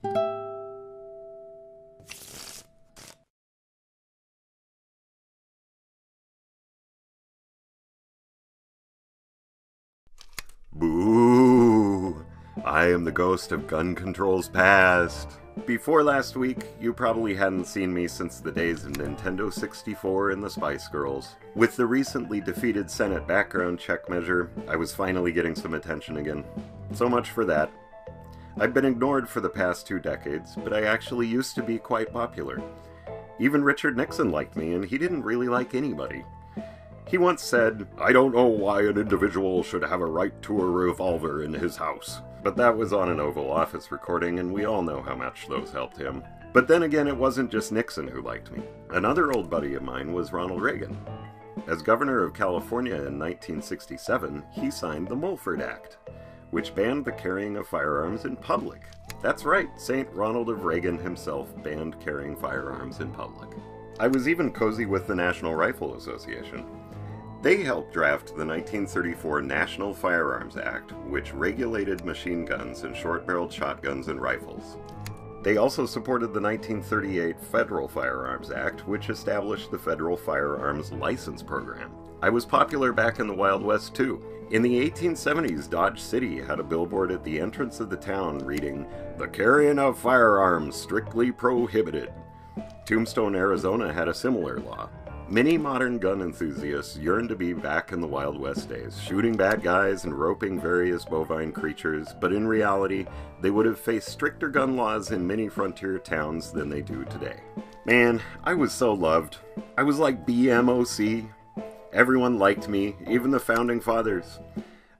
Boo! I am the ghost of gun control's past. Before last week, you probably hadn't seen me since the days of Nintendo 64 and the Spice Girls. With the recently defeated Senate background check measure, I was finally getting some attention again. So much for that. I've been ignored for the past 2 decades, but I actually used to be quite popular. Even Richard Nixon liked me, and he didn't really like anybody. He once said, "I don't know why an individual should have a right to a revolver in his house." But that was on an Oval Office recording, and we all know how much those helped him. But then again, it wasn't just Nixon who liked me. Another old buddy of mine was Ronald Reagan. As governor of California in 1967, he signed the Mulford Act, which banned the carrying of firearms in public. That's right, St. Ronald of Reagan himself banned carrying firearms in public. I was even cozy with the National Rifle Association. They helped draft the 1934 National Firearms Act, which regulated machine guns and short-barreled shotguns and rifles. They also supported the 1938 Federal Firearms Act, which established the Federal Firearms License Program. I was popular back in the Wild West, too. In the 1870s, Dodge City had a billboard at the entrance of the town reading, "The carrying of firearms strictly prohibited." Tombstone, Arizona had a similar law. Many modern gun enthusiasts yearn to be back in the Wild West days, shooting bad guys and roping various bovine creatures, but in reality, they would have faced stricter gun laws in many frontier towns than they do today. Man, I was so loved. I was like BMOC. Everyone liked me, even the Founding Fathers.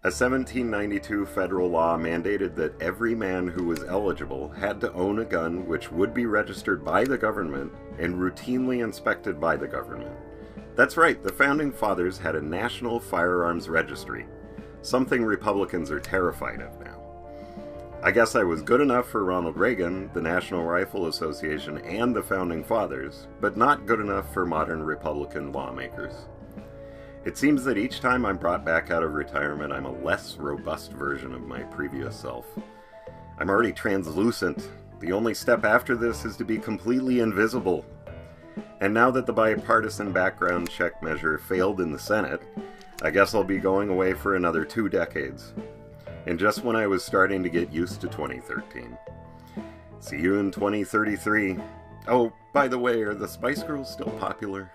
A 1792 federal law mandated that every man who was eligible had to own a gun which would be registered by the government and routinely inspected by the government. That's right, the Founding Fathers had a national firearms registry, something Republicans are terrified of now. I guess I was good enough for Ronald Reagan, the National Rifle Association, and the Founding Fathers, but not good enough for modern Republican lawmakers. It seems that each time I'm brought back out of retirement, I'm a less robust version of my previous self. I'm already translucent. The only step after this is to be completely invisible. And now that the bipartisan background check measure failed in the Senate, I guess I'll be going away for another 2 decades. And just when I was starting to get used to 2013. See you in 2033. Oh, by the way, are the Spice Girls still popular?